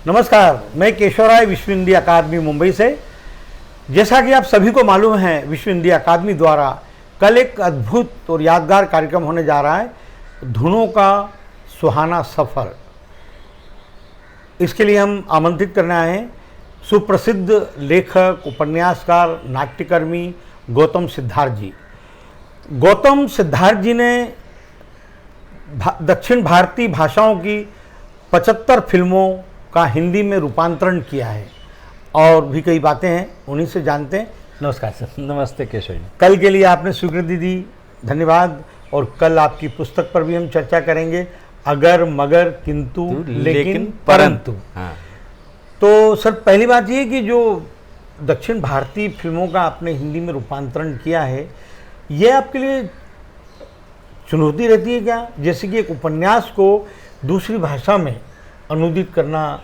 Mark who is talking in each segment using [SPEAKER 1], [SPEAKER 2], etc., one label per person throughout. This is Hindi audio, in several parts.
[SPEAKER 1] नमस्कार, मैं केशव राय विश्व हिंदी अकादमी मुंबई से। जैसा कि आप सभी को मालूम है, विश्व हिंदी अकादमी द्वारा कल एक अद्भुत और यादगार कार्यक्रम होने जा रहा है, धुनों का सुहाना सफ़र। इसके लिए हम आमंत्रित करने आए हैं सुप्रसिद्ध लेखक, उपन्यासकार, नाट्यकर्मी गौतम सिद्धार्थ जी। गौतम सिद्धार्थ जी ने दक्षिण भारतीय भाषाओं की 75 फिल्मों का हिंदी में रूपांतरण किया है और भी कई बातें हैं, उन्हीं से जानते हैं। नमस्कार सर।
[SPEAKER 2] नमस्ते केशव जी।
[SPEAKER 1] कल के लिए आपने स्वीकृति दी, धन्यवाद। और कल आपकी पुस्तक पर भी हम चर्चा करेंगे, अगर मगर किंतु लेकिन परंतु।
[SPEAKER 2] हाँ।
[SPEAKER 1] तो सर, पहली बात ये कि जो दक्षिण भारतीय फिल्मों का आपने हिंदी में रूपांतरण किया है, ये आपके लिए चुनौती रहती है क्या? जैसे कि एक उपन्यास को दूसरी भाषा में अनुदित करना,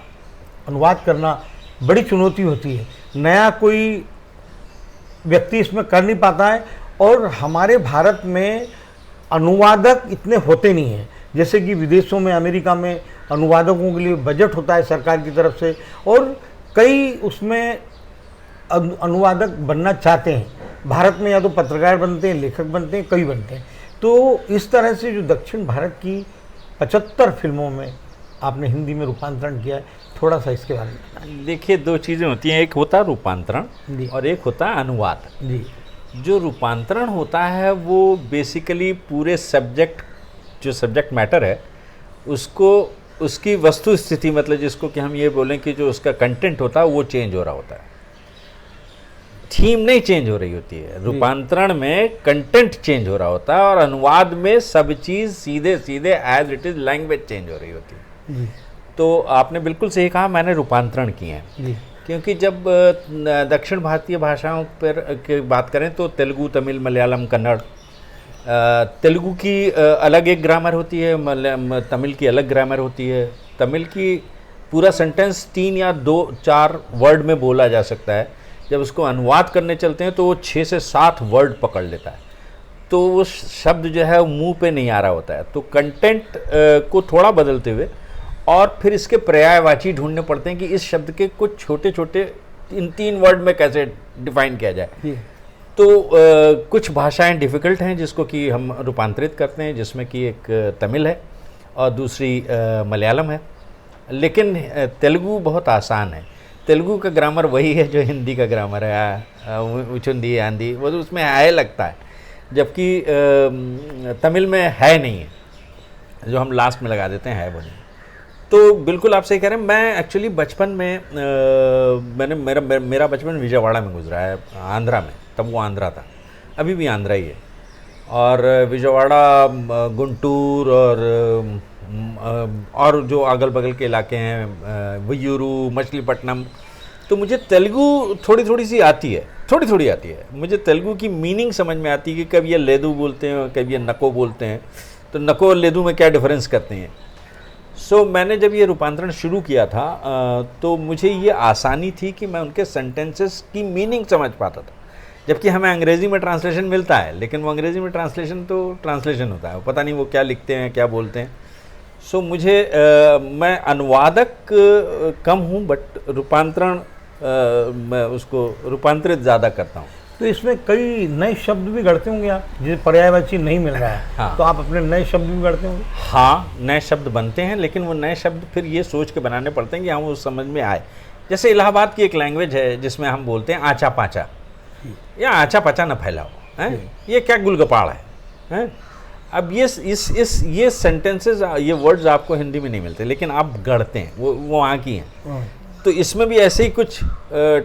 [SPEAKER 1] अनुवाद करना बड़ी चुनौती होती है, नया कोई व्यक्ति इसमें कर नहीं पाता है। और हमारे भारत में अनुवादक इतने होते नहीं हैं, जैसे कि विदेशों में, अमेरिका में अनुवादकों के लिए बजट होता है सरकार की तरफ से, और कई उसमें अनुवादक बनना चाहते हैं। भारत में या तो पत्रकार बनते हैं, लेखक बनते हैं, कई बनते हैं। तो इस तरह से जो दक्षिण भारत की 75 फिल्मों में आपने हिंदी में रूपांतरण किया है, थोड़ा सा इसके बारे में बताएं।
[SPEAKER 2] देखिए, दो चीज़ें होती हैं, एक होता है रूपांतरण और एक होता है अनुवाद
[SPEAKER 1] जी।
[SPEAKER 2] जो रूपांतरण होता है वो बेसिकली पूरे जो सब्जेक्ट मैटर है उसको, उसकी वस्तु स्थिति, मतलब जिसको कि हम ये बोलें कि जो उसका कंटेंट होता है वो चेंज हो रहा होता है, थीम नहीं चेंज हो रही होती है। रूपांतरण में कंटेंट चेंज हो रहा होता है और अनुवाद में सब चीज़ सीधे सीधे as it is language change हो रही होती है। तो आपने बिल्कुल सही कहा, मैंने रूपांतरण किए हैं। क्योंकि जब दक्षिण भारतीय भाषाओं पर की बात करें तो तेलुगु, तमिल, मलयालम, कन्नड़, तेलुगु की अलग एक ग्रामर होती है, तमिल की अलग ग्रामर होती है। तमिल की पूरा सेंटेंस 3 या 2-4 वर्ड में बोला जा सकता है, जब उसको अनुवाद करने चलते हैं तो वो 6 से 7 वर्ड पकड़ लेता है, तो वो शब्द जो है वो मुंह पे नहीं आ रहा होता है। तो कंटेंट को थोड़ा बदलते हुए और फिर इसके पर्यायवाची ढूंढने पड़ते हैं कि इस शब्द के कुछ छोटे छोटे इन 3 वर्ड में कैसे डिफाइन किया जाए। तो कुछ भाषाएं डिफ़िकल्ट हैं जिसको कि हम रूपांतरित करते हैं, जिसमें कि एक तमिल है और दूसरी मलयालम है। लेकिन तेलुगु बहुत आसान है। तेलुगु का ग्रामर वही है जो हिंदी का ग्रामर है, उचुंदी आंधी, वो तो उसमें है लगता है, जबकि तमिल में है नहीं है, जो हम लास्ट में लगा देते हैं है वो नहीं। तो बिल्कुल आप सही कह रहे हैं। मैं एक्चुअली बचपन में मेरा बचपन विजयवाड़ा में गुजरा है, आंध्रा में। तब वो आंध्रा था, अभी भी आंध्रा ही है। और विजयवाड़ा, गुंटूर और जो अगल बगल के इलाके हैं, वयूरू, मछलीपट्टनम, तो मुझे तेलुगु थोड़ी थोड़ी सी आती है, थोड़ी आती है। मुझे तेलुगु की मीनिंग समझ में आती है कि कभी ये लेदू बोलते हैं, कभी ये नको बोलते हैं, तो नको और लेदू में क्या डिफरेंस करते हैं। सो मैंने जब ये रूपांतरण शुरू किया था तो मुझे ये आसानी थी कि मैं उनके सेंटेंसेस की मीनिंग समझ पाता था। जबकि हमें अंग्रेज़ी में ट्रांसलेशन मिलता है, लेकिन वो अंग्रेज़ी में ट्रांसलेशन तो ट्रांसलेशन होता है, पता नहीं वो क्या लिखते हैं, क्या बोलते हैं। सो मुझे मैं अनुवादक कम हूँ, बट रूपांतरण मैं उसको रूपांतरित ज़्यादा करता हूँ।
[SPEAKER 1] तो इसमें कई नए शब्द भी गढ़ते होंगे आप, जिसे पर्यायवाची नहीं मिल रहा है।
[SPEAKER 2] हाँ।
[SPEAKER 1] तो आप अपने नए शब्द भी गढ़ते होंगे।
[SPEAKER 2] हाँ, नए शब्द बनते हैं, लेकिन वो नए शब्द फिर ये सोच के बनाने पड़ते हैं कि हम वो समझ में आए। जैसे इलाहाबाद की एक लैंग्वेज है जिसमें हम बोलते हैं आचा पाचा, या आचा पाचा न फैलाओ, हैं, ये क्या गुलगपाड़ है। अब ये सेंटेंसेस, ये वर्ड्स आपको हिंदी में नहीं मिलते, लेकिन आप गढ़ते हैं, वो वहाँ की हैं। तो इसमें भी ऐसे ही कुछ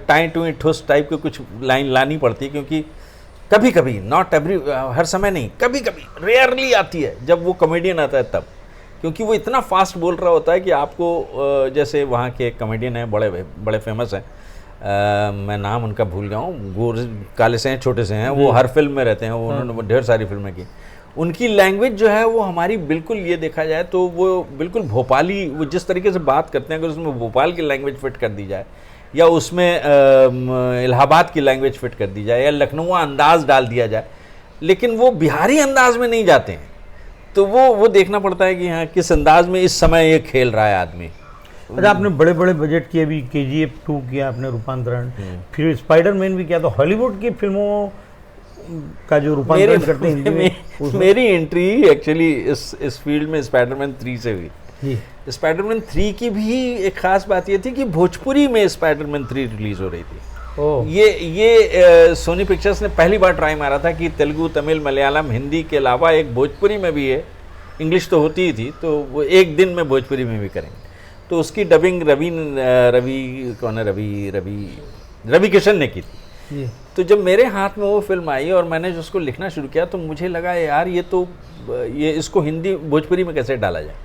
[SPEAKER 2] टाई टूई ठुस टाइप के कुछ लाइन लानी पड़ती है, क्योंकि कभी कभी, नॉट एवरी, हर समय नहीं, कभी कभी रेयरली आती है जब वो कॉमेडियन आता है तब, क्योंकि वो इतना फास्ट बोल रहा होता है कि आपको, जैसे वहाँ के कॉमेडियन हैं, बड़े फेमस हैं, मैं नाम उनका भूल गया हूँ, गोरे काले से हैं, छोटे से हैं, वो हर फिल्म में रहते हैं, वो उन्होंने ढेर सारी फिल्में की। उनकी लैंग्वेज जो है वो हमारी बिल्कुल, ये देखा जाए तो वो बिल्कुल भोपाली, वो जिस तरीके से बात करते हैं, अगर उसमें भोपाल की लैंग्वेज फिट कर दी जाए, या उसमें इलाहाबाद की लैंग्वेज फिट कर दी जाए, या लखनऊ अंदाज डाल दिया जाए, लेकिन वो बिहारी अंदाज में नहीं जाते हैं। तो वो देखना पड़ता है कि हाँ किस अंदाज में इस समय ये खेल रहा है आदमी।
[SPEAKER 1] अच्छा, आपने बड़े बड़े बजट की अभी KGF 2 किया आपने रूपांतरण, फिर स्पाइडरमैन भी किया, तो हॉलीवुड की फिल्मों का जो रूपांतरण करते हैं हिंदी में
[SPEAKER 2] मेरी एंट्री एक्चुअली इस फील्ड में स्पाइडरमैन 3 से हुई।
[SPEAKER 1] जी।
[SPEAKER 2] स्पाइडरमैन 3 की भी एक खास बात ये थी कि भोजपुरी में स्पाइडरमैन 3 रिलीज हो रही थी।
[SPEAKER 1] ओह।
[SPEAKER 2] ये सोनी पिक्चर्स ने पहली बार ट्राई मारा था कि तेलुगु, तमिल, मलयालम, हिंदी के अलावा एक भोजपुरी में भी है। इंग्लिश तो होती ही थी, तो वो एक दिन में भोजपुरी में भी करेंगे। तो उसकी डबिंग रवि किशन ने की थी।
[SPEAKER 1] जी।
[SPEAKER 2] तो जब मेरे हाथ में वो फिल्म आई और मैंने जो उसको लिखना शुरू किया, तो मुझे लगा यार ये इसको हिंदी भोजपुरी में कैसे डाला जाए।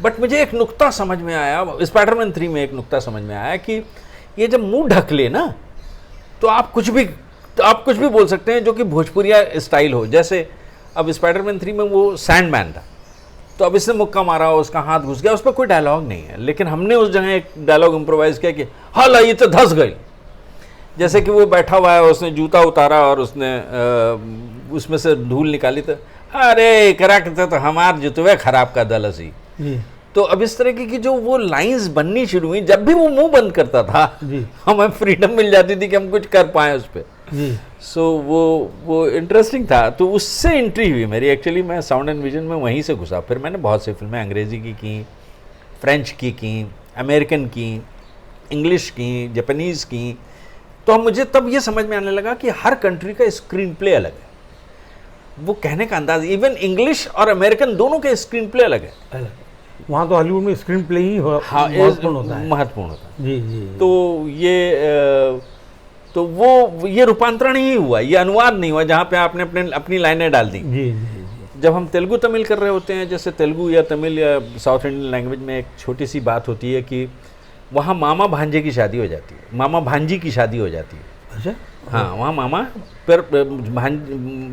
[SPEAKER 2] बट मुझे एक नुक्ता समझ में आया, स्पाइडरमैन 3 में एक नुक्ता समझ में आया कि ये जब मुंह ढक ले ना, तो आप कुछ भी बोल सकते हैं जो कि भोजपुरिया स्टाइल हो। जैसे अब स्पाइडरमैन 3 में वो सैंडमैन था, तो अब इसने मुक्का मारा, उसका हाथ घुस गया, उस पर कोई डायलॉग नहीं है, लेकिन हमने उस जगह एक डायलॉग इम्प्रोवाइज किया कि हाला ये तो धंस गई। जैसे कि वो बैठा हुआ है, उसने जूता उतारा और उसने उसमें से धूल निकाली, तो अरे करा कहते तो हमार जुतवे खराब का दल असी। तो अब इस तरह की जो वो लाइंस बननी शुरू हुई, जब भी वो मुंह बंद करता था हमें फ्रीडम मिल जाती थी कि हम कुछ कर पाए उस पर। सो वो इंटरेस्टिंग था। तो उससे एंट्री हुई मेरी। एक्चुअली मैं साउंड एंड विजन में वहीं से घुसा। फिर मैंने बहुत सी फिल्में अंग्रेज़ी की, फ्रेंच की, अमेरिकन की, इंग्लिश की, जापानीज़ की। तो मुझे तब ये समझ में आने लगा कि हर कंट्री का स्क्रीन प्ले अलग है, वो कहने का अंदाज। इवन इंग्लिश और अमेरिकन दोनों के स्क्रीन प्ले अलग है।
[SPEAKER 1] वहाँ तो हॉलीवुड में स्क्रीन प्ले ही महत्वपूर्ण होता है।
[SPEAKER 2] महत्वपूर्ण होता है।
[SPEAKER 1] जी जी।
[SPEAKER 2] तो वो ये रूपांतरण ही हुआ, ये अनुवाद नहीं हुआ जहाँ पे आपने अपनी लाइनें डाल दी।
[SPEAKER 1] जी जी।
[SPEAKER 2] जब हम तेलुगु तमिल कर रहे होते हैं, जैसे तेलुगु या तमिल या साउथ इंडियन लैंग्वेज में एक छोटी सी बात होती है कि वहाँ मामा भांजे की शादी हो जाती है, मामा भांजी की शादी हो जाती है।
[SPEAKER 1] अच्छा।
[SPEAKER 2] हाँ, वहाँ मामा पर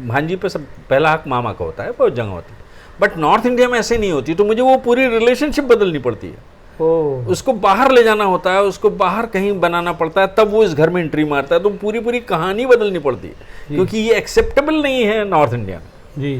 [SPEAKER 2] भांजी पे सब पहला हक मामा का होता है, बहुत जगह होती है। बट नॉर्थ इंडिया में ऐसे नहीं होती, तो मुझे वो पूरी रिलेशनशिप बदलनी पड़ती है। उसको बाहर ले जाना होता है, उसको बाहर कहीं बनाना पड़ता है, तब वो इस घर में एंट्री मारता है। तो पूरी कहानी बदलनी पड़ती है, क्योंकि ये एक्सेप्टेबल नहीं है नॉर्थ इंडिया में।
[SPEAKER 1] जी।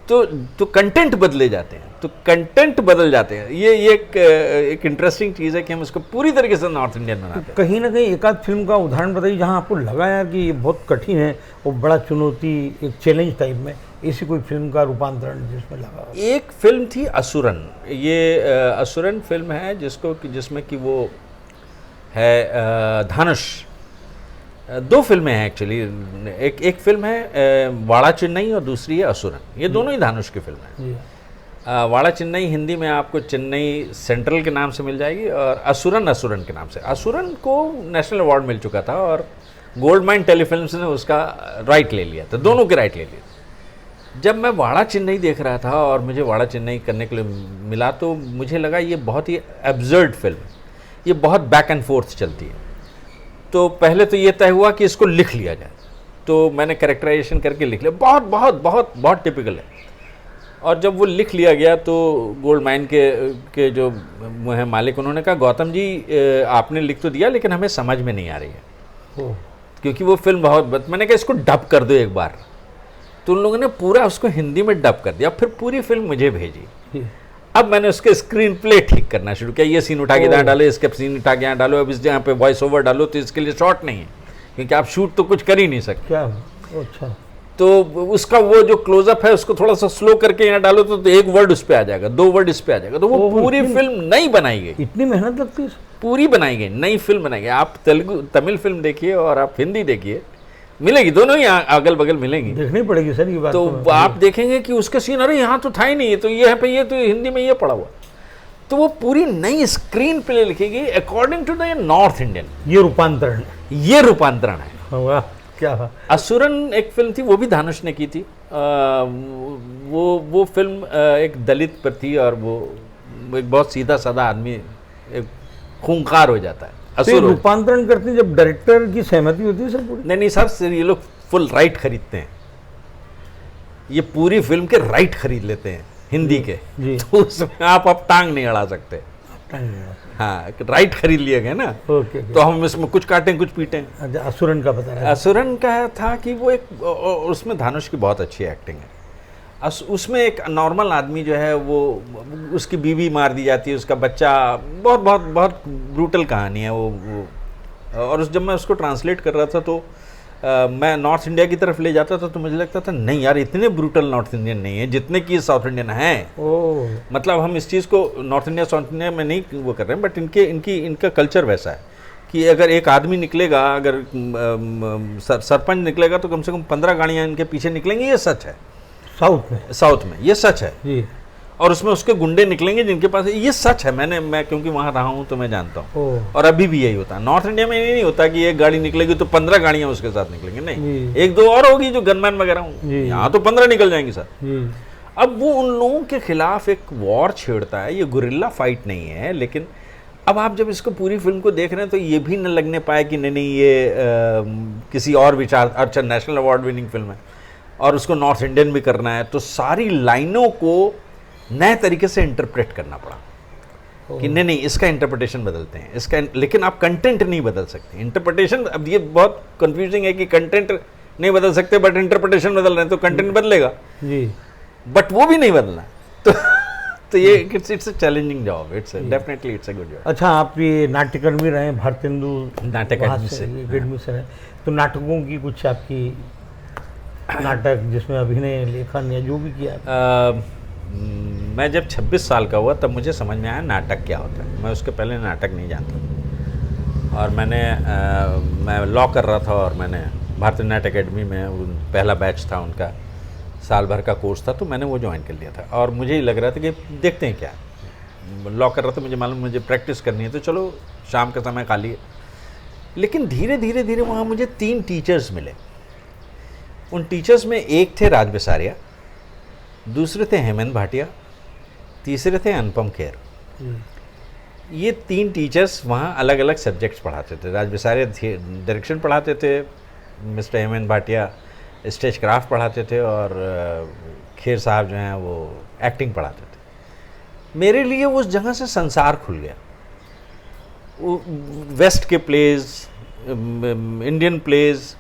[SPEAKER 2] तो कंटेंट बदले जाते हैं, तो कंटेंट बदल जाते हैं। ये एक इंटरेस्टिंग चीज़ है कि हम इसको पूरी तरीके से नॉर्थ इंडियन बनाते हैं।
[SPEAKER 1] कहीं ना कहीं एक आध फिल्म का उदाहरण बताइए जहाँ आपको लगा यार कि ये बहुत कठिन है और बड़ा चुनौती, एक चैलेंज टाइप में, ऐसी कोई फिल्म का रूपांतरण जिसमें लगा।
[SPEAKER 2] एक फिल्म थी असुरन। ये असुरन फिल्म है जिसमें कि वो है धानुष। दो फिल्में हैं एक्चुअली। एक फिल्म है वाड़ा चेन्नई और दूसरी है असुरन। ये दोनों ही धानुष की फिल्म है। वाड़ा चेन्नई हिंदी में आपको चेन्नई सेंट्रल के नाम से मिल जाएगी, और असुरन के नाम से। असुरन को नेशनल अवार्ड मिल चुका था और गोल्ड माइन टेलीफिल्म्स ने उसका राइट ले लिया था, दोनों के राइट ले लिए। जब मैं वाड़ा चेन्नई देख रहा था और मुझे वाड़ा चेन्नई करने के लिए मिला, तो मुझे लगा ये बहुत ही एब्सर्ड फिल्म, ये बहुत बैक एंड फोर्थ चलती है। तो पहले तो ये तय हुआ कि इसको लिख लिया जाए, तो मैंने कैरेक्टराइजेशन करके लिख लिया। बहुत बहुत बहुत बहुत टिपिकल है। और जब वो लिख लिया गया, तो गोल्ड माइन के जो है मालिक, उन्होंने कहा गौतम जी आपने लिख तो दिया, लेकिन हमें समझ में नहीं आ रही है, क्योंकि वो फिल्म बहुत। मैंने कहा इसको डब कर दो एक बार। तो उन लोगों ने पूरा उसको हिंदी में डब कर दिया। फिर पूरी फिल्म मुझे भेजी। अब मैंने उसके स्क्रीन प्ले ठीक करना शुरू किया। ये सीन उठा के यहाँ डालो, इसके सीन उठा के यहाँ डालो, अब इस जगह पे वॉइस ओवर डालो, तो इसके लिए शॉर्ट नहीं है, क्योंकि आप शूट तो कुछ कर ही नहीं सकते।
[SPEAKER 1] क्या? अच्छा।
[SPEAKER 2] तो उसका वो जो क्लोजअप है उसको थोड़ा सा स्लो करके यहाँ डालो, तो एक वर्ड उस पर आ जाएगा, 2 वर्ड इस पर आ जाएगा। तो वो पूरी फिल्म नई बनाई गई।
[SPEAKER 1] इतनी मेहनत लगती है?
[SPEAKER 2] पूरी बनाई गई, नई फिल्म बनाई गई। आप तमिल फिल्म देखिए और आप हिंदी देखिए, मिलेगी, दोनों ही अगल बगल मिलेंगी।
[SPEAKER 1] देखनी पड़ेगी सर ये बात।
[SPEAKER 2] तो आप देखेंगे कि उसका सीन, अरे यहाँ तो था ही नहीं, तो ये है पे, ये तो हिंदी में ये पड़ा हुआ। तो वो पूरी नई स्क्रीन प्ले लिखेगी according to the North Indian. ये रूपांतरण है।
[SPEAKER 1] वाह, क्या?
[SPEAKER 2] असुरन एक फिल्म थी, वो भी धानुष ने की थी। वो फिल्म एक दलित पर थी, और वो एक बहुत सीधा साधा आदमी एक खूंखार हो जाता है।
[SPEAKER 1] तो रूपांतरण करते हैं जब डायरेक्टर की सहमति होती है सर पूरी?
[SPEAKER 2] नहीं सर, ये लोग फुल राइट खरीदते हैं। ये पूरी फिल्म के राइट खरीद लेते हैं हिंदी के। तो उसमें आप टांग नहीं अड़ा सकते। हाँ, राइट खरीद लिए गए ना। तो हम इसमें कुछ काटें कुछ पीटें।
[SPEAKER 1] असुरन का बता रहा है।
[SPEAKER 2] असुरन का था कि वो एक, उसमें धानुष की बहुत अच्छी एक्टिंग है। उसमें एक नॉर्मल आदमी जो है वो, उसकी बीवी मार दी जाती है, उसका बच्चा, बहुत बहुत बहुत ब्रूटल कहानी है वो। और जब मैं उसको ट्रांसलेट कर रहा था तो मैं नॉर्थ इंडिया की तरफ ले जाता था तो मुझे लगता था नहीं यार, इतने ब्रूटल नॉर्थ इंडियन नहीं है जितने कि साउथ इंडियन हैं। मतलब हम इस चीज़ को नॉर्थ इंडिया साउथ इंडिया में नहीं वो कर रहे हैं, बट इनका कल्चर वैसा है कि अगर एक आदमी निकलेगा, अगर सरपंच निकलेगा तो कम से कम 15 गाड़ियाँ इनके पीछे निकलेंगी, ये सच है। साउथ में ये सच है जी। और उसमें उसके गुंडे निकलेंगे जिनके पास, ये सच है। मैं क्योंकि वहाँ रहा हूँ तो मैं जानता हूँ। और अभी भी यही होता है। नॉर्थ इंडिया में ये नहीं होता कि एक गाड़ी निकलेगी तो 15 गाड़ियाँ उसके साथ निकलेंगी, नहीं, एक दो और होगी जो गनमैन वगैरह होंगे, यहाँ तो 15 निकल जाएंगे सर। अब वो उन लोगों के खिलाफ एक वॉर छेड़ता है। ये गुरिल्ला फाइट नहीं है, लेकिन अब आप जब इसको पूरी फिल्म को देख रहे हैं तो ये भी न लगने पाए कि नहीं ये किसी और विचार, अच्छा नेशनल अवार्ड विनिंग फिल्म है और उसको नॉर्थ इंडियन भी करना है, तो सारी लाइनों को नए तरीके से इंटरप्रेट करना पड़ा कि नहीं इसका इंटरप्रिटेशन बदलते हैं इसका, लेकिन आप कंटेंट नहीं बदल सकते। इंटरप्रिटेशन, अब ये बहुत कंफ्यूजिंग है कि कंटेंट नहीं बदल सकते बट इंटरप्रिटेशन बदल रहे हैं, तो कंटेंट बदलेगा जी, बट वो भी नहीं बदलना। तो ये it's a challenging job, it's definitely it's a good job.
[SPEAKER 1] अच्छा, आप ये नाट्यकर्मी रहे, भारतेंदु
[SPEAKER 2] नाटक अकादमी से
[SPEAKER 1] है, तो नाटकों की कुछ आपकी नाटक जिसमें अभिनय, लेखन या जो भी किया?
[SPEAKER 2] मैं जब 26 साल का हुआ तब मुझे समझ में आया नाटक क्या होता है। मैं उसके पहले नाटक नहीं जानता था। और मैं लॉ कर रहा था और मैंने भारतीय नाट्य अकेडमी में पहला बैच था उनका, साल भर का कोर्स था, तो मैंने वो ज्वाइन कर लिया था। और मुझे ही लग रहा था कि देखते हैं क्या, लॉ कर रहा था, मुझे मालूम मुझे प्रैक्टिस करनी है, तो चलो शाम का समय खाली है। लेकिन धीरे धीरे वहाँ मुझे 3 टीचर्स मिले। उन टीचर्स में एक थे राज बिसारिया, दूसरे थे हेमंत भाटिया, तीसरे थे अनुपम खेर। ये 3 टीचर्स वहाँ अलग अलग सब्जेक्ट्स पढ़ाते थे। राज बिसारिया डायरेक्शन पढ़ाते थे, mister Hemant Bhatia stage craft पढ़ाते थे, और खेर साहब जो हैं वो एक्टिंग पढ़ाते थे। मेरे लिए उस जगह से संसार खुल गया। वेस्ट के प्लेज, इंडियन प्लेज,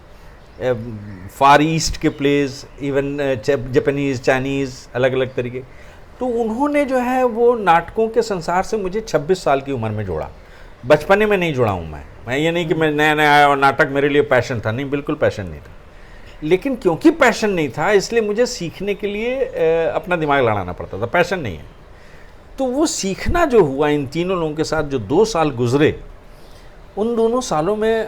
[SPEAKER 2] फार ईस्ट के प्लेज, इवन जापानीज़, चाइनीज़, अलग अलग तरीके। तो उन्होंने जो है वो नाटकों के संसार से मुझे 26 साल की उम्र में जोड़ा। बचपने में नहीं जुड़ा हूँ मैं ये नहीं कि मैं नया नया आया और नाटक मेरे लिए पैशन था, नहीं, बिल्कुल पैशन नहीं था। लेकिन क्योंकि पैशन नहीं था इसलिए मुझे सीखने के लिए अपना दिमाग लड़ाना पड़ता था, पैशन नहीं है। तो वो सीखना जो हुआ इन तीनों लोगों के साथ, जो 2 साल गुजरे, उन दोनों सालों में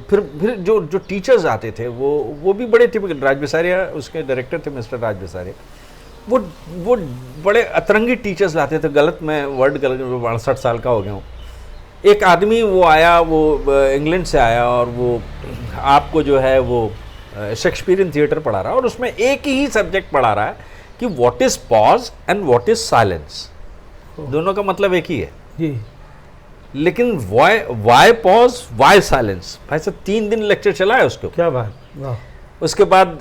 [SPEAKER 2] फिर जो टीचर्स आते थे वो भी बड़े टिपिकल। राज बिसारिया उसके डायरेक्टर थे, मिस्टर राज बिसारिया। वो बड़े अतरंगी टीचर्स लाते थे। गलत मैं वर्ड गलत, 62 साल का हो गया हूँ। एक आदमी वो आया, वो इंग्लैंड से आया, और वो आपको जो है वो शेक्सपियरियन थिएटर पढ़ा रहा है, और उसमें एक ही सब्जेक्ट पढ़ा रहा है कि what is pause and what is silence. दोनों का मतलब एक ही है जी, लेकिन वाई पॉज वाई साइलेंस, भाई साहब 3 दिन लेक्चर चला है उसको।
[SPEAKER 1] क्या बात, वाह।
[SPEAKER 2] उसके बाद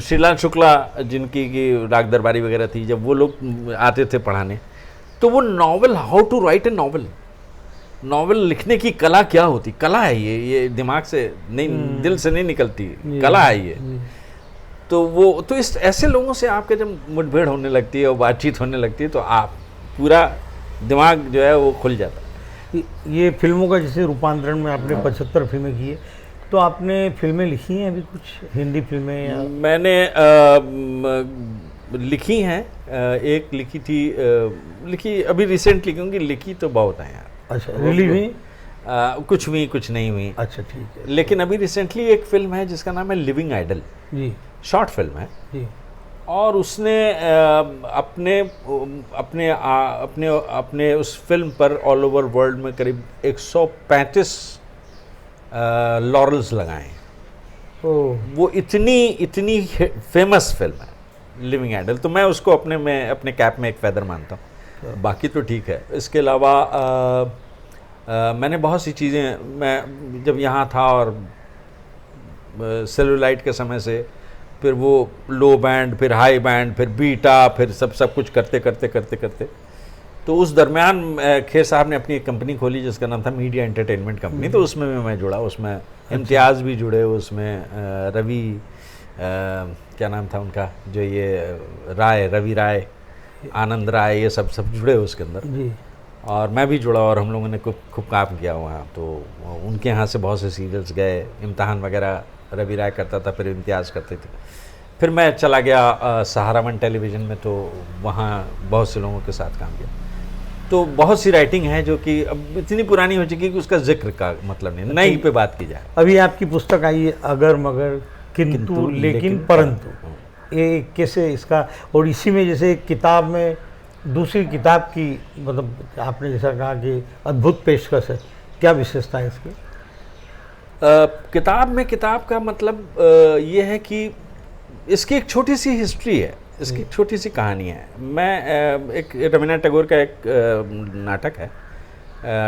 [SPEAKER 2] श्रीलाल शुक्ला जिनकी की राग दरबारी वगैरह थी, जब वो लोग आते थे पढ़ाने, तो वो novel, how to write a novel लिखने की कला क्या होती, कला है ये दिमाग से नहीं, दिल से नहीं निकलती, कला है ये। तो इस ऐसे लोगों से आपके जब मुठभेड़ होने लगती है और बातचीत होने लगती है तो आप पूरा दिमाग जो है वो खुल जाता है।
[SPEAKER 1] ये फिल्मों का जैसे रूपांतरण में आपने 75 फिल्में की है, तो आपने फिल्में लिखी हैं अभी कुछ हिंदी फिल्में? या
[SPEAKER 2] मैंने लिखी हैं, एक लिखी अभी रिसेंटली, क्योंकि लिखी तो बहुत है यार।
[SPEAKER 1] अच्छा, रिलीज हुई?
[SPEAKER 2] कुछ हुई, कुछ नहीं हुई।
[SPEAKER 1] अच्छा, ठीक है।
[SPEAKER 2] लेकिन अभी रिसेंटली एक फिल्म है जिसका नाम है लिविंग आइडल जी, शॉर्ट फिल्म है जी, और उसने अपने उस फिल्म पर ऑल ओवर वर्ल्ड में करीब 135 लॉरल्स लगाए। वो इतनी फेमस फिल्म है लिविंग आइडल, तो मैं उसको अपने कैप में एक फेदर मानता हूँ। बाकी तो ठीक है। इसके अलावा मैंने बहुत सी चीज़ें, मैं जब यहाँ था और सेलुलाइट के समय से, फिर वो लो बैंड, फिर हाई बैंड, फिर बीटा, फिर सब कुछ करते तो उस दरमियान खेर साहब ने अपनी एक कंपनी खोली जिसका नाम था मीडिया एंटरटेनमेंट कंपनी। तो उसमें मैं जुड़ा, उसमें इम्तियाज़ भी जुड़े, उसमें रवि क्या नाम था उनका, जो ये राय, रवि राय, आनंद राय, ये सब जुड़े उसके अंदर
[SPEAKER 1] जी।
[SPEAKER 2] और मैं भी जुड़ा और हम लोगों ने खूब काम किया वहाँ। तो उनके यहाँ से बहुत से सीरियल्स गए, इम्तहान वगैरह रवि राय करता था, फिर इम्तियाज़ करते थे। फिर मैं चला गया सहारा वन टेलीविज़न में, तो वहाँ बहुत से लोगों के साथ काम किया। तो बहुत सी राइटिंग है जो कि अब इतनी पुरानी हो चुकी है कि उसका जिक्र का मतलब नहीं, नई पे बात की जाए।
[SPEAKER 1] अभी आपकी पुस्तक आई है अगर मगर किंतु लेकिन परंतु, ये कैसे इसका, और इसी में जैसे एक किताब में दूसरी किताब की, मतलब आपने जैसा कहा कि अद्भुत पेशकश है, क्या विशेषता है इसकी?
[SPEAKER 2] किताब का मतलब ये है कि इसकी एक छोटी सी हिस्ट्री है, इसकी एक छोटी सी कहानी है। मैं एक रवीन्द्रनाथ टैगोर का एक नाटक है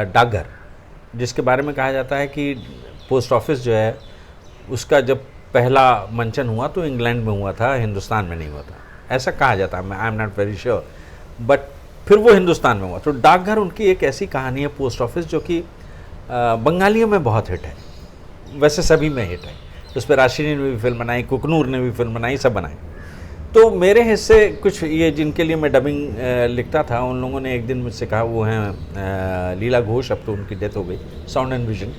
[SPEAKER 2] डाकघर, जिसके बारे में कहा जाता है कि पोस्ट ऑफिस जो है उसका जब पहला मंचन हुआ तो इंग्लैंड में हुआ था, हिंदुस्तान में नहीं हुआ था, ऐसा कहा जाता है। I am not very sure, but फिर वो हिंदुस्तान में हुआ। तो डाकघर उनकी एक ऐसी कहानी है, पोस्ट ऑफिस, जो कि बंगालियों में बहुत हिट है, वैसे सभी में हिट है। उस पर राशिनी ने भी फिल्म बनाई, कुकनूर ने भी फिल्म बनाई, सब बनाई। तो मेरे हिस्से कुछ ये जिनके लिए मैं डबिंग लिखता था, उन लोगों ने एक दिन मुझसे कहा, वो हैं लीला घोष, अब तो उनकी डेथ हो गई, साउंड एंड विजन।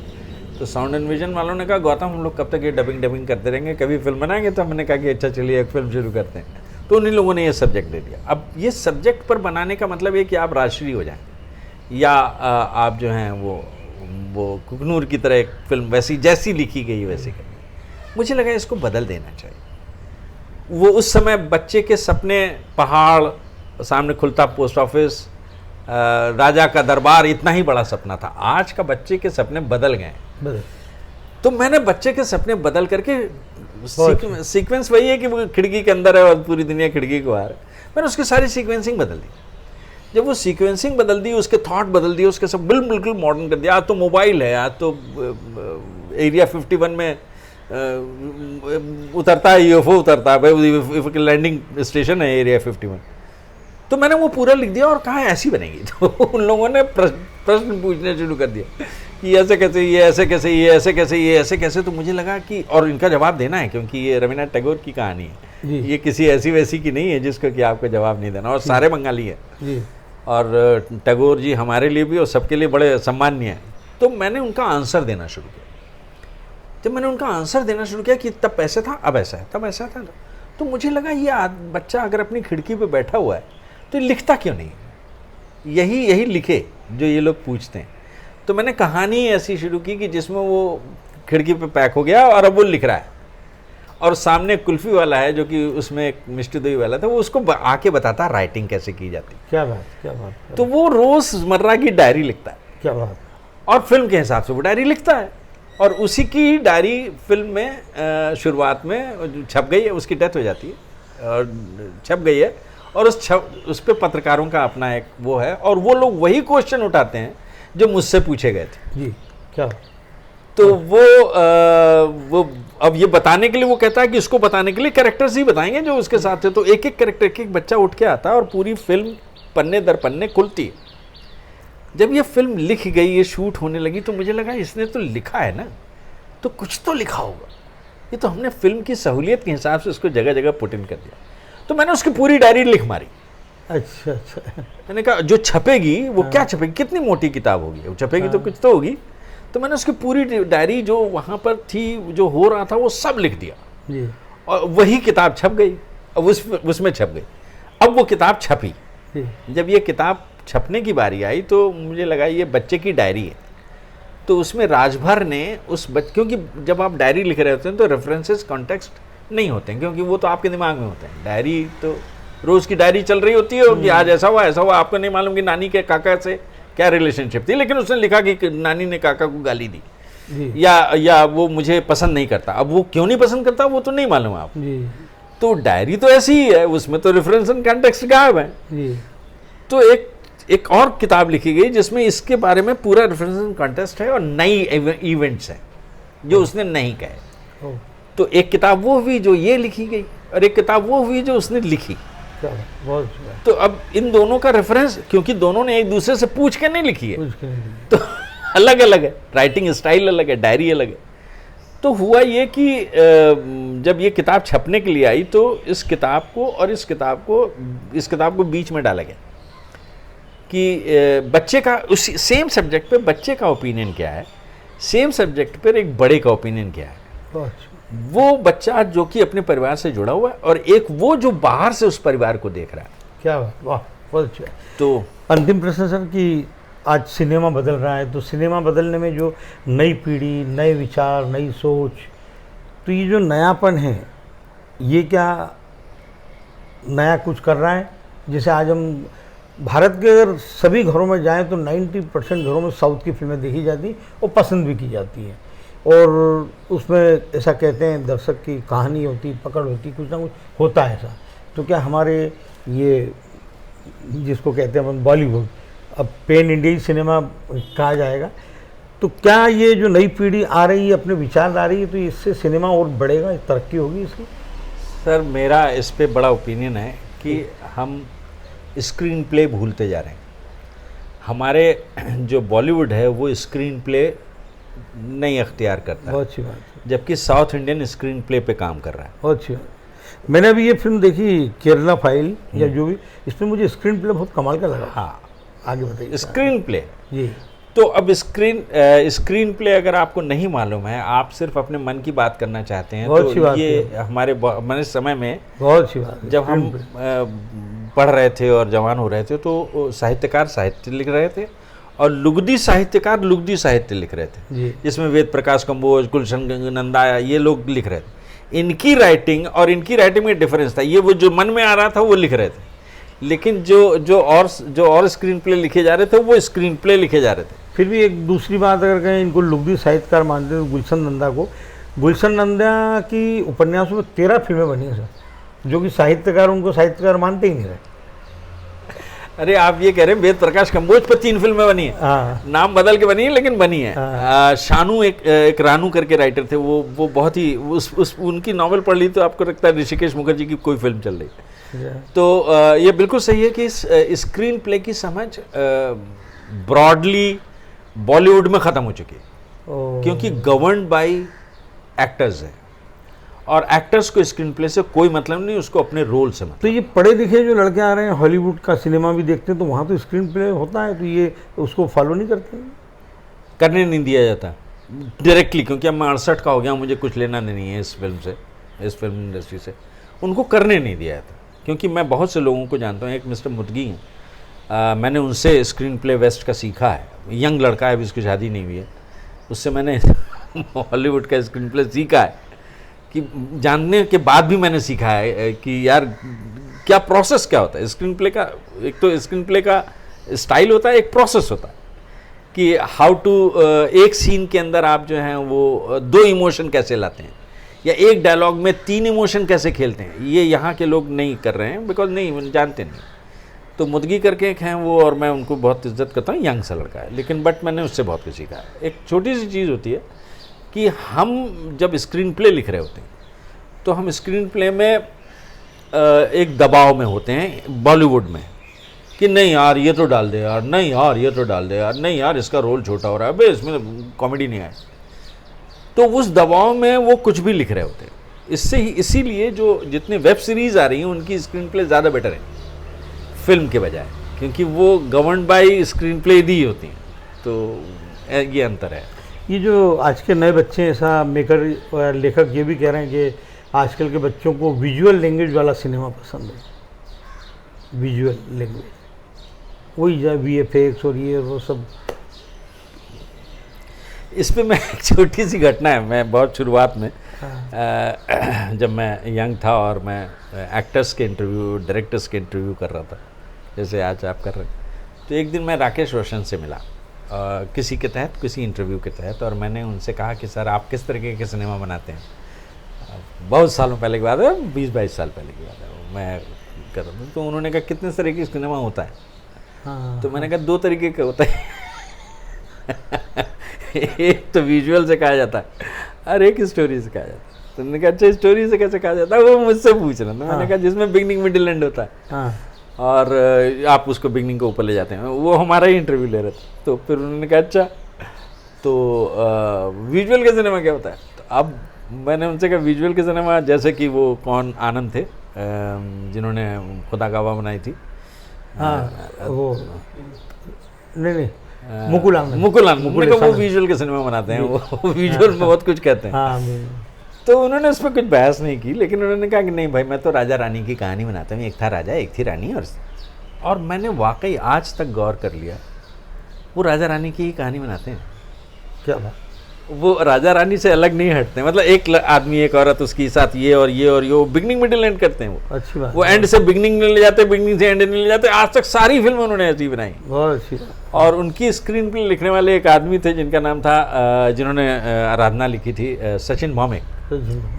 [SPEAKER 2] तो साउंड एंड विजन वालों ने कहा, गौतम हम लोग कब तक ये डबिंग करते रहेंगे, कभी फिल्म बनाएंगे? तो हमने कहा कि अच्छा चलिए एक फिल्म शुरू करते हैं। तो उन्हीं लोगों ने ये सब्जेक्ट दे दिया। अब ये सब्जेक्ट पर बनाने का मतलब ये कि आप राष्ट्रीय हो जाएं, या आप जो हैं वो कुकनूर की तरह एक फिल्म वैसी जैसी लिखी गई वैसी करें। मुझे लगा इसको बदल देना चाहिए। वो उस समय बच्चे के सपने, पहाड़ सामने खुलता पोस्ट ऑफिस, राजा का दरबार, इतना ही बड़ा सपना था। आज का बच्चे के सपने बदल गए। तो मैंने बच्चे के सपने बदल करके, सीक्वेंस वही है कि वो खिड़की के अंदर है और पूरी दुनिया खिड़की को बाहर है, मैंने उसकी सारी सीक्वेंसिंग बदल दी। जब वो सीक्वेंसिंग बदल दी, उसके थॉट बदल दिए, उसके सब बिल्कुल मॉडर्न कर दिया। आज तो मोबाइल है, आज तो एरिया 51 में उतरता है, यूएफओ उतरता है भाई, लैंडिंग स्टेशन है एरिया 51। तो मैंने वो पूरा लिख दिया और कहा ऐसी बनेगी। तो उन लोगों ने प्रश्न पूछने शुरू कर दिया कि ऐसे कैसे, ये ऐसे कैसे, ये ऐसे कैसे, ये ऐसे कैसे। तो मुझे लगा कि, और इनका जवाब देना है, क्योंकि ये रवीन्द्रनाथ टैगोर की कहानी है, ये किसी ऐसी वैसी की नहीं है जिसको कि आपको जवाब नहीं देना, और सारे बंगाली है, और टैगोर जी हमारे लिए भी और सबके लिए बड़े सम्माननीय हैं। तो मैंने उनका आंसर देना शुरू किया। जब मैंने उनका आंसर देना शुरू किया कि तब ऐसा था, अब ऐसा है, तब ऐसा था, तो मुझे लगा ये बच्चा अगर अपनी खिड़की पे बैठा हुआ है तो लिखता क्यों नहीं, यही लिखे जो ये लोग पूछते हैं। तो मैंने कहानी ऐसी शुरू की कि जिसमें वो खिड़की पे पैक हो गया और अब वो लिख रहा है, और सामने कुल्फी वाला है जो कि उसमें एक मिष्टी दही वाला था, वो उसको आके बताता राइटिंग कैसे की जाती।
[SPEAKER 1] क्या बात।
[SPEAKER 2] तो वो रोजमर्रा की डायरी लिखता है।
[SPEAKER 1] क्या बात।
[SPEAKER 2] और फिल्म के हिसाब से वो डायरी लिखता है, और उसी की डायरी फिल्म में शुरुआत में छप गई है, उसकी डेथ हो जाती है और छप गई है, और उस पे पत्रकारों का अपना एक वो है, और वो लोग वही क्वेश्चन उठाते हैं जो मुझसे पूछे गए थे।
[SPEAKER 1] जी। क्या?
[SPEAKER 2] तो वो अब ये बताने के लिए वो कहता है कि इसको बताने के लिए कैरेक्टर्स ही बताएंगे जो उसके साथ थे। तो एक एक कैरेक्टर, एक एक बच्चा उठ के आता है और पूरी फिल्म पन्ने दर पन्ने खुलती है। जब ये फिल्म लिख गई, ये शूट होने लगी, तो मुझे लगा इसने तो लिखा है ना, तो कुछ तो लिखा होगा। ये तो हमने फिल्म की सहूलियत के हिसाब से उसको जगह जगह पुट इन कर दिया। तो मैंने उसकी पूरी डायरी लिख मारी।
[SPEAKER 1] अच्छा।
[SPEAKER 2] मैंने कहा जो छपेगी वो क्या छपेगी, कितनी मोटी किताब होगी, वो छपेगी तो कुछ तो होगी। तो मैंने उसकी पूरी डायरी जो वहाँ पर थी, जो हो रहा था, वो सब लिख दिया
[SPEAKER 1] जी।
[SPEAKER 2] और वही किताब छप गई। अब उसमें छप गई। अब वो किताब छपी। जब ये किताब छपने की बारी आई तो मुझे लगा ये बच्चे की डायरी है। तो उसमें राजभर ने क्योंकि जब आप डायरी लिख रहे होते हैं तो रेफरेंसेस कॉन्टेक्स्ट नहीं होते हैं, क्योंकि वो तो आपके दिमाग में होते हैं। डायरी तो रोज की डायरी चल रही होती है कि आज ऐसा हुआ, आपको नहीं मालूम कि नानी के काका से क्या रिलेशनशिप थी, लेकिन उसने लिखा कि नानी ने काका को गाली दी, या वो मुझे पसंद नहीं करता। अब वो क्यों नहीं पसंद करता वो तो नहीं मालूम आप। तो डायरी तो ऐसी ही है, उसमें तो रेफरेंस एंड कॉन्टेक्स्ट गायब है। तो एक और किताब लिखी गई जिसमें इसके बारे में पूरा रेफरेंस एंड कॉन्टेक्स्ट है और नई इवेंट्स हैं जो उसने नहीं कहे। तो एक किताब वो हुई जो ये लिखी गई, और एक किताब वो हुई जो उसने लिखी। तो अब इन दोनों का रेफरेंस, क्योंकि दोनों ने एक दूसरे से पूछ के नहीं लिखी है, तो अलग अलग है, राइटिंग स्टाइल अलग है, डायरी अलग है। तो हुआ ये कि जब ये किताब छपने के लिए आई तो इस किताब को और इस किताब को बीच में डाला गया कि बच्चे का उसी सेम सब्जेक्ट पे बच्चे का ओपिनियन क्या है, सेम सब्जेक्ट पर एक बड़े का ओपिनियन क्या है। वो बच्चा जो कि अपने परिवार से जुड़ा हुआ है और एक वो जो बाहर से उस परिवार को देख रहा है।
[SPEAKER 1] क्या बात, वाह, बहुत अच्छा।
[SPEAKER 2] तो
[SPEAKER 1] अंतिम प्रश्न सर कि आज सिनेमा बदल रहा है, तो सिनेमा बदलने में जो नई पीढ़ी, नए विचार, नई सोच, तो ये जो नयापन है ये क्या नया कुछ कर रहा है? जैसे आज हम भारत के अगर सभी घरों में जाएं तो 90% घरों में साउथ की फिल्में देखी जाती और पसंद भी की जाती हैं, और उसमें ऐसा कहते हैं दर्शक की कहानी होती, पकड़ होती, कुछ ना कुछ होता है ऐसा। तो क्या हमारे ये जिसको कहते हैं अपन बॉलीवुड, अब पेन इंडिया सिनेमा कहा जाएगा, तो क्या ये जो नई पीढ़ी आ रही है अपने विचार ला रही है, तो इससे सिनेमा और बढ़ेगा, तरक्की होगी इसकी?
[SPEAKER 2] सर मेरा इस पे बड़ा ओपिनियन है कि हम स्क्रीन प्ले भूलते जा रहे हैं। हमारे जो बॉलीवुड है वो स्क्रीन प्ले नहीं अख्तियार करता,
[SPEAKER 1] बहुत अच्छी बात है,
[SPEAKER 2] जबकि साउथ इंडियन स्क्रीन प्ले पे काम कर रहा है।
[SPEAKER 1] बहुत अच्छी बात। मैंने अभी ये फिल्म देखी केरला फाइल या जो भी, इसमें मुझे स्क्रीन प्ले बहुत कमाल का लगा।
[SPEAKER 2] हाँ,
[SPEAKER 1] आगे बताइए।
[SPEAKER 2] स्क्रीन प्ले
[SPEAKER 1] जी।
[SPEAKER 2] तो अब स्क्रीन प्ले अगर आपको नहीं मालूम है, आप सिर्फ अपने मन की बात करना चाहते हैं,
[SPEAKER 1] बहुत अच्छी
[SPEAKER 2] तो
[SPEAKER 1] बात
[SPEAKER 2] ये
[SPEAKER 1] है।
[SPEAKER 2] हमारे समय में
[SPEAKER 1] बहुत अच्छी बात है।
[SPEAKER 2] जब हम पढ़ रहे थे और जवान हो रहे थे तो साहित्यकार साहित्य लिख रहे थे और लुगदी साहित्यकार लुगदी साहित्य लिख रहे थे,
[SPEAKER 1] जी।
[SPEAKER 2] जिसमें वेद प्रकाश कंबोज, गुलशन नंदा ये लोग लिख रहे थे। इनकी राइटिंग और इनकी राइटिंग में डिफरेंस था, ये वो जो मन में आ रहा था वो लिख रहे थे, लेकिन जो और स्क्रीन प्ले लिखे जा रहे थे वो स्क्रीन प्ले लिखे जा रहे थे।
[SPEAKER 1] फिर भी एक दूसरी बात अगर कहें, इनको लुगदी साहित्यकार मानते हैं गुलशन नंदा को, गुलशन नंदा की उपन्यासों में 13 फिल्में बनी हैं सर, जो कि साहित्यकार उनको साहित्यकार मानते ही नहीं रहे।
[SPEAKER 2] अरे आप ये कह रहे हैं वेद प्रकाश कंबोज पर 3 फिल्में बनी है,
[SPEAKER 1] हाँ,
[SPEAKER 2] नाम बदल के बनी है लेकिन बनी है।
[SPEAKER 1] हाँ।
[SPEAKER 2] शानू एक रानू करके राइटर थे, वो बहुत ही उनकी नॉवेल पढ़ ली तो आपको लगता है ऋषिकेश मुखर्जी की कोई फिल्म चल रही है। तो ये बिल्कुल सही है कि स्क्रीन प्ले की समझ ब्रॉडली बॉलीवुड में ख़त्म हो चुकी है, क्योंकि गवर्न्ड बाय एक्टर्स है और एक्टर्स को स्क्रीन प्ले से कोई मतलब नहीं, उसको अपने रोल से मतलब।
[SPEAKER 1] तो ये पढ़े लिखे जो लड़के आ रहे हैं, हॉलीवुड का सिनेमा भी देखते हैं, तो वहाँ तो स्क्रीन प्ले होता है, तो ये उसको फॉलो नहीं करते,
[SPEAKER 2] करने नहीं दिया जाता डायरेक्टली, क्योंकि अब मैं 68 का हो गया, मुझे कुछ लेना नहीं है इस फिल्म से, इस फिल्म इंडस्ट्री से, उनको करने नहीं दिया जाता। क्योंकि मैं बहुत से लोगों को जानता हूँ, एक मिस्टर मुदगी हैं, मैंने उनसे स्क्रीन प्ले वेस्ट का सीखा है, यंग लड़का है, अभी उसकी शादी नहीं हुई है, उससे मैंने हॉलीवुड का स्क्रीन प्ले सीखा है, कि जानने के बाद भी मैंने सीखा है कि यार क्या प्रोसेस क्या होता है स्क्रीन प्ले का। एक तो स्क्रीन प्ले का स्टाइल होता है, एक प्रोसेस होता है कि हाउ टू एक सीन के अंदर आप जो हैं वो 2 इमोशन कैसे लाते हैं, या एक डायलॉग में 3 इमोशन कैसे खेलते हैं। ये यहाँ के लोग नहीं कर रहे हैं, बिकॉज नहीं जानते नहीं। तो मुदगी करके एक हैं वो, और मैं उनको बहुत इज्जत करता हूँ, यंग सा लड़का है, लेकिन बट मैंने उससे बहुत कुछ सीखा है। एक छोटी सी चीज़ होती है कि हम जब स्क्रीन प्ले लिख रहे होते हैं तो हम स्क्रीन प्ले में एक दबाव में होते हैं बॉलीवुड में, कि नहीं यार ये तो डाल दे यार, नहीं यार ये तो डाल दे यार, नहीं यार इसका रोल छोटा हो रहा है, अबे इसमें कॉमेडी नहीं आए। तो उस दबाव में वो कुछ भी लिख रहे होते हैं। इससे ही इसीलिए जो जितने वेब सीरीज़ आ रही हैं उनकी स्क्रीन प्ले ज़्यादा बेटर है फिल्म के बजाय, क्योंकि वो governed bye screen play the होती हैं। तो ये अंतर है।
[SPEAKER 1] ये जो आज के नए बच्चे ऐसा मेकर और लेखक ये भी कह रहे हैं कि आजकल के बच्चों को विजुअल लैंग्वेज वाला सिनेमा पसंद है, विजुअल लैंग्वेज, वही जो VFX और ये वो सब।
[SPEAKER 2] इस पे मैं एक छोटी सी घटना है, मैं बहुत शुरुआत में जब मैं यंग था और मैं एक्टर्स के इंटरव्यू, डायरेक्टर्स के इंटरव्यू कर रहा था, जैसे आज आप कर रहे हैं, तो एक दिन मैं राकेश रोशन से मिला किसी के तहत, किसी इंटरव्यू के तहत, और मैंने उनसे कहा कि सर आप किस तरीके के सिनेमा बनाते हैं। बहुत सालों पहले की बात है, 20-22 साल पहले की बात है, मैं कर रहा था। तो उन्होंने कहा कितने तरीके का सिनेमा होता है?
[SPEAKER 1] हाँ,
[SPEAKER 2] तो मैंने कहा 2 तरीके का होता है एक तो विजुअल से कहा जाता है और एक स्टोरी से कहा जाता है। तो मैंने कहा अच्छा स्टोरी से कैसे कहा जाता है, वो मुझसे पूछ रहा था। मैंने कहा जिसमें बिगनिंग मिडिल एंड होता है,
[SPEAKER 1] हाँ,
[SPEAKER 2] और आप उसको बिगनिंग को ऊपर ले जाते हैं। वो हमारा ही इंटरव्यू ले रहे थे। तो फिर उन्होंने कहा अच्छा तो विजुअल का सिनेमा क्या होता है? तो अब मैंने उनसे कहा विजुअल के सिनेमा, जैसे कि वो कौन आनंद थे जिन्होंने खुदा गवाह बनाई थी,
[SPEAKER 1] हाँ वो नहीं मुकुल आनंद,
[SPEAKER 2] मुकुल आनंद, वो विजुअल के सिनेमा बनाते हैं, वो विजुअल में बहुत कुछ कहते हैं।
[SPEAKER 1] हाँ,
[SPEAKER 2] तो उन्होंने उस पर कुछ बहस नहीं की, लेकिन उन्होंने कहा कि नहीं भाई, मैं तो राजा रानी की कहानी बनाता हूँ, एक था राजा एक थी रानी। और मैंने वाकई आज तक गौर कर लिया, वो राजा रानी की ही कहानी बनाते हैं।
[SPEAKER 1] क्या बात,
[SPEAKER 2] वो राजा रानी से अलग नहीं हटते, मतलब एक आदमी एक औरत उसके साथ ये और ये और ये, वो बिगनिंग मिडिल एंड करते हैं। वो
[SPEAKER 1] अच्छी बात,
[SPEAKER 2] वो एंड से बिगनिंग में ले जाते, बिगनिंग से एंड में ले जाते। आज तक सारी फिल्म उन्होंने ऐसी बनाई,
[SPEAKER 1] बहुत अच्छी बात।
[SPEAKER 2] और उनकी स्क्रीन प्ले लिखने वाले एक आदमी थे जिनका नाम था, जिन्होंने आराधना लिखी थी, सचिन भौमिक।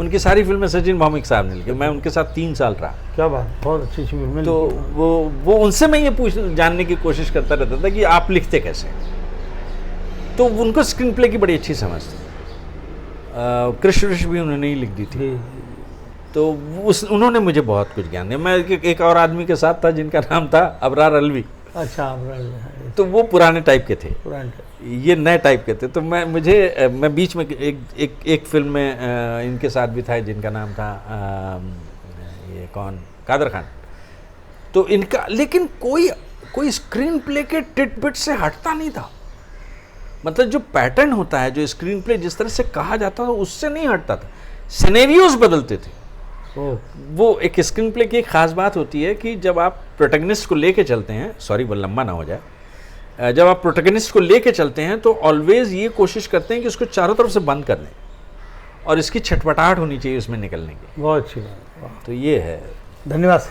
[SPEAKER 2] उनकी सारी फिल्में सचिन भौमिक साहब ने लिखी। मैं उनके साथ 3 साल रहा।
[SPEAKER 1] क्या बात, बहुत अच्छी फिल्में।
[SPEAKER 2] तो वो उनसे मैं ये जानने की कोशिश करता रहता था कि आप लिखते कैसे। तो उनको स्क्रीन प्ले की बड़ी अच्छी समझ थी। कृष्ण भी उन्होंने ही लिख दी थी। तो उन्होंने मुझे बहुत कुछ ज्ञान दिया। मैं एक और आदमी के साथ था जिनका नाम था अबरार अलवी।
[SPEAKER 1] अच्छा, अबरार।
[SPEAKER 2] तो वो पुराने टाइप के थे,
[SPEAKER 1] पुराने
[SPEAKER 2] ये नए टाइप के थे। तो मैं बीच में एक फिल्म में इनके साथ भी था जिनका नाम था ये कौन, कादर खान। तो इनका लेकिन कोई स्क्रीन प्ले के टिटबिट से हटता नहीं था। मतलब जो पैटर्न होता है, जो स्क्रीन प्ले जिस तरह से कहा जाता था उससे नहीं हटता था। सिनेरियोज बदलते थे। वो एक स्क्रीन प्ले की एक खास बात होती है कि जब आप प्रोटैगनिस्ट को लेके चलते हैं, सॉरी वो लंबा ना हो जाए, जब आप प्रोटैगनिस्ट को लेके चलते हैं तो ऑलवेज ये कोशिश करते हैं कि उसको चारों तरफ से बंद कर दें और इसकी छटपटाहट होनी चाहिए उसमें निकलने की।
[SPEAKER 1] बहुत अच्छी बात।
[SPEAKER 2] तो ये है।
[SPEAKER 1] धन्यवाद।